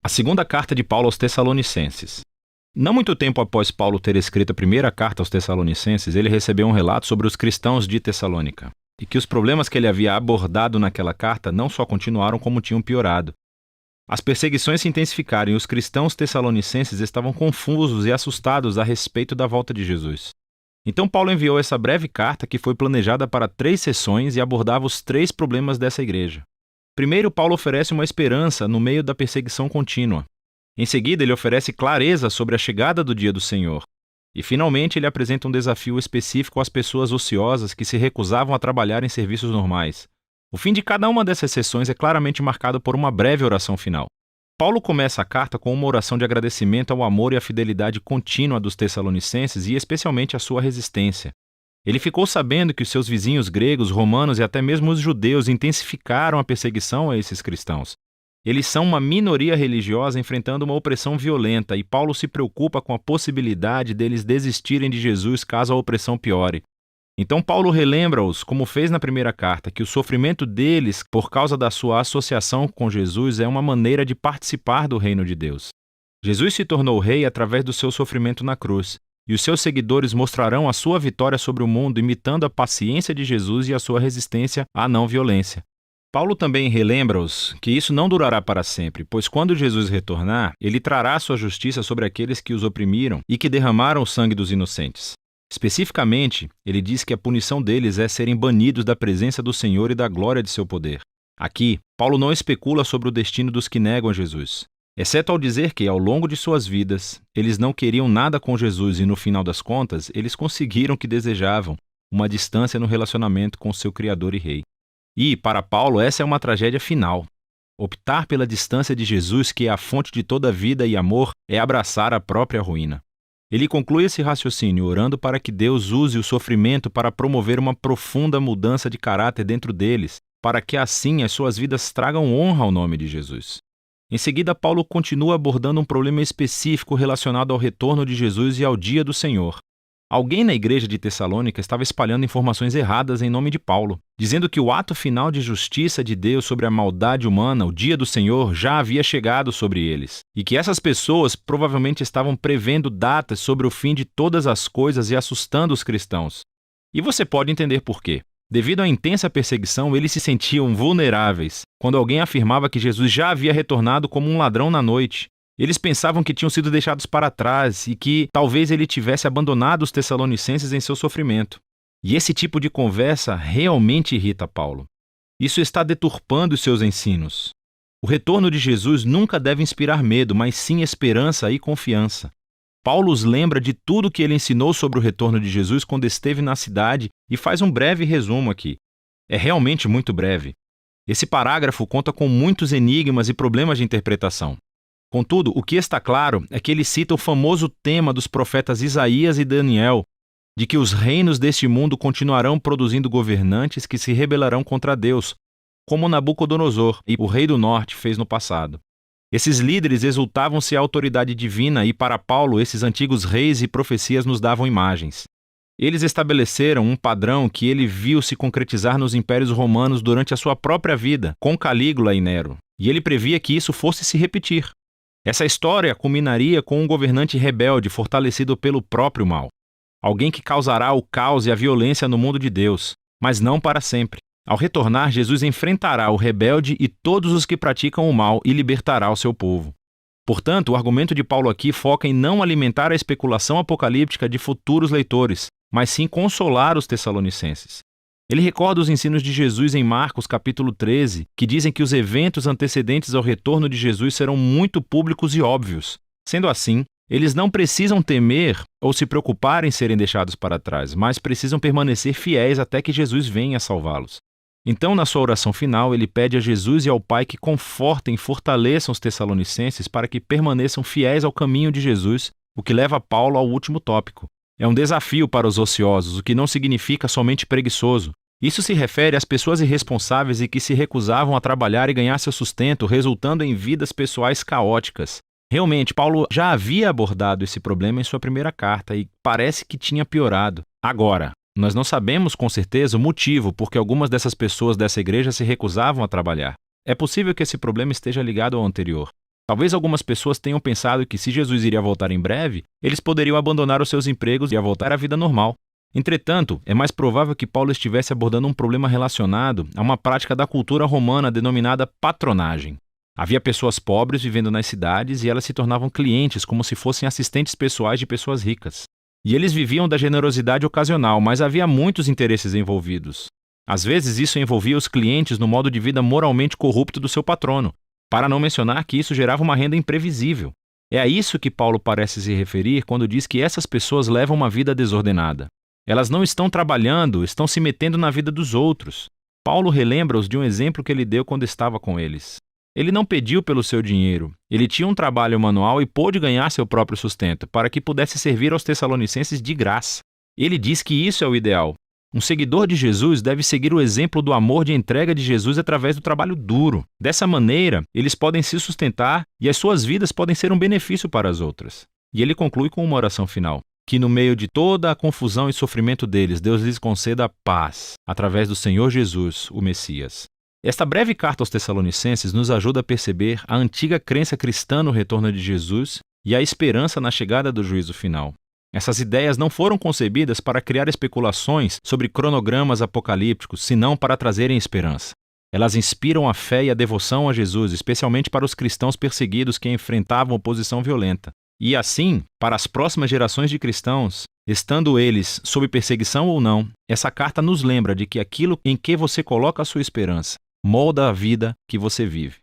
A segunda carta de Paulo aos Tessalonicenses. Não muito tempo após Paulo ter escrito a primeira carta aos Tessalonicenses, ele recebeu um relato sobre os cristãos de Tessalônica, e que os problemas que ele havia abordado naquela carta não só continuaram como tinham piorado. As perseguições se intensificaram e os cristãos tessalonicenses estavam confusos e assustados a respeito da volta de Jesus. Então Paulo enviou essa breve carta que foi planejada para 3 sessões e abordava os 3 problemas dessa igreja. Primeiro, Paulo oferece uma esperança no meio da perseguição contínua. Em seguida, ele oferece clareza sobre a chegada do dia do Senhor. E, finalmente, ele apresenta um desafio específico às pessoas ociosas que se recusavam a trabalhar em serviços normais. O fim de cada uma dessas sessões é claramente marcado por uma breve oração final. Paulo começa a carta com uma oração de agradecimento ao amor e à fidelidade contínua dos tessalonicenses e especialmente à sua resistência. Ele ficou sabendo que os seus vizinhos gregos, romanos e até mesmo os judeus intensificaram a perseguição a esses cristãos. Eles são uma minoria religiosa enfrentando uma opressão violenta e Paulo se preocupa com a possibilidade deles desistirem de Jesus caso a opressão piore. Então Paulo relembra-os, como fez na primeira carta, que o sofrimento deles por causa da sua associação com Jesus é uma maneira de participar do reino de Deus. Jesus se tornou rei através do seu sofrimento na cruz, e os seus seguidores mostrarão a sua vitória sobre o mundo imitando a paciência de Jesus e a sua resistência à não-violência. Paulo também relembra-os que isso não durará para sempre, pois quando Jesus retornar, ele trará sua justiça sobre aqueles que os oprimiram e que derramaram o sangue dos inocentes. Especificamente, ele diz que a punição deles é serem banidos da presença do Senhor e da glória de seu poder. Aqui, Paulo não especula sobre o destino dos que negam Jesus, exceto ao dizer que, ao longo de suas vidas, eles não queriam nada com Jesus e, no final das contas, eles conseguiram o que desejavam, uma distância no relacionamento com seu Criador e Rei. E, para Paulo, essa é uma tragédia final. Optar pela distância de Jesus, que é a fonte de toda vida e amor, é abraçar a própria ruína. Ele conclui esse raciocínio orando para que Deus use o sofrimento para promover uma profunda mudança de caráter dentro deles, para que assim as suas vidas tragam honra ao nome de Jesus. Em seguida, Paulo continua abordando um problema específico relacionado ao retorno de Jesus e ao dia do Senhor. Alguém na igreja de Tessalônica estava espalhando informações erradas em nome de Paulo, dizendo que o ato final de justiça de Deus sobre a maldade humana, o dia do Senhor, já havia chegado sobre eles, e que essas pessoas provavelmente estavam prevendo datas sobre o fim de todas as coisas e assustando os cristãos. E você pode entender por quê. Devido à intensa perseguição, eles se sentiam vulneráveis quando alguém afirmava que Jesus já havia retornado como um ladrão na noite. Eles pensavam que tinham sido deixados para trás e que talvez ele tivesse abandonado os tessalonicenses em seu sofrimento. E esse tipo de conversa realmente irrita Paulo. Isso está deturpando os seus ensinos. O retorno de Jesus nunca deve inspirar medo, mas sim esperança e confiança. Paulo os lembra de tudo que ele ensinou sobre o retorno de Jesus quando esteve na cidade e faz um breve resumo aqui. É realmente muito breve. Esse parágrafo conta com muitos enigmas e problemas de interpretação. Contudo, o que está claro é que ele cita o famoso tema dos profetas Isaías e Daniel, de que os reinos deste mundo continuarão produzindo governantes que se rebelarão contra Deus, como Nabucodonosor e o rei do norte fez no passado. Esses líderes exultavam-se à autoridade divina e, para Paulo, esses antigos reis e profecias nos davam imagens. Eles estabeleceram um padrão que ele viu se concretizar nos impérios romanos durante a sua própria vida, com Calígula e Nero, e ele previa que isso fosse se repetir. Essa história culminaria com um governante rebelde fortalecido pelo próprio mal. Alguém que causará o caos e a violência no mundo de Deus, mas não para sempre. Ao retornar, Jesus enfrentará o rebelde e todos os que praticam o mal e libertará o seu povo. Portanto, o argumento de Paulo aqui foca em não alimentar a especulação apocalíptica de futuros leitores, mas sim consolar os tessalonicenses. Ele recorda os ensinos de Jesus em Marcos capítulo 13, que dizem que os eventos antecedentes ao retorno de Jesus serão muito públicos e óbvios. Sendo assim, eles não precisam temer ou se preocupar em serem deixados para trás, mas precisam permanecer fiéis até que Jesus venha salvá-los. Então, na sua oração final, ele pede a Jesus e ao Pai que confortem e fortaleçam os tessalonicenses para que permaneçam fiéis ao caminho de Jesus, o que leva Paulo ao último tópico. É um desafio para os ociosos, o que não significa somente preguiçoso. Isso se refere às pessoas irresponsáveis e que se recusavam a trabalhar e ganhar seu sustento, resultando em vidas pessoais caóticas. Realmente, Paulo já havia abordado esse problema em sua primeira carta e parece que tinha piorado. Agora, nós não sabemos com certeza o motivo por que algumas dessas pessoas dessa igreja se recusavam a trabalhar. É possível que esse problema esteja ligado ao anterior. Talvez algumas pessoas tenham pensado que se Jesus iria voltar em breve, eles poderiam abandonar os seus empregos e voltar à vida normal. Entretanto, é mais provável que Paulo estivesse abordando um problema relacionado a uma prática da cultura romana denominada patronagem. Havia pessoas pobres vivendo nas cidades e elas se tornavam clientes como se fossem assistentes pessoais de pessoas ricas. E eles viviam da generosidade ocasional, mas havia muitos interesses envolvidos. Às vezes isso envolvia os clientes no modo de vida moralmente corrupto do seu patrono, para não mencionar que isso gerava uma renda imprevisível. É a isso que Paulo parece se referir quando diz que essas pessoas levam uma vida desordenada. Elas não estão trabalhando, estão se metendo na vida dos outros. Paulo relembra-os de um exemplo que ele deu quando estava com eles. Ele não pediu pelo seu dinheiro. Ele tinha um trabalho manual e pôde ganhar seu próprio sustento, para que pudesse servir aos Tessalonicenses de graça. Ele diz que isso é o ideal. Um seguidor de Jesus deve seguir o exemplo do amor de entrega de Jesus através do trabalho duro. Dessa maneira, eles podem se sustentar e as suas vidas podem ser um benefício para as outras. E ele conclui com uma oração final: que no meio de toda a confusão e sofrimento deles, Deus lhes conceda a paz, através do Senhor Jesus, o Messias. Esta breve carta aos Tessalonicenses nos ajuda a perceber a antiga crença cristã no retorno de Jesus e a esperança na chegada do juízo final. Essas ideias não foram concebidas para criar especulações sobre cronogramas apocalípticos, senão para trazerem esperança. Elas inspiram a fé e a devoção a Jesus, especialmente para os cristãos perseguidos que enfrentavam oposição violenta. E assim, para as próximas gerações de cristãos, estando eles sob perseguição ou não, essa carta nos lembra de que aquilo em que você coloca a sua esperança molda a vida que você vive.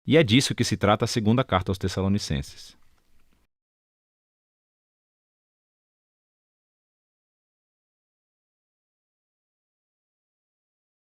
E é disso que se trata a segunda carta aos Tessalonicenses.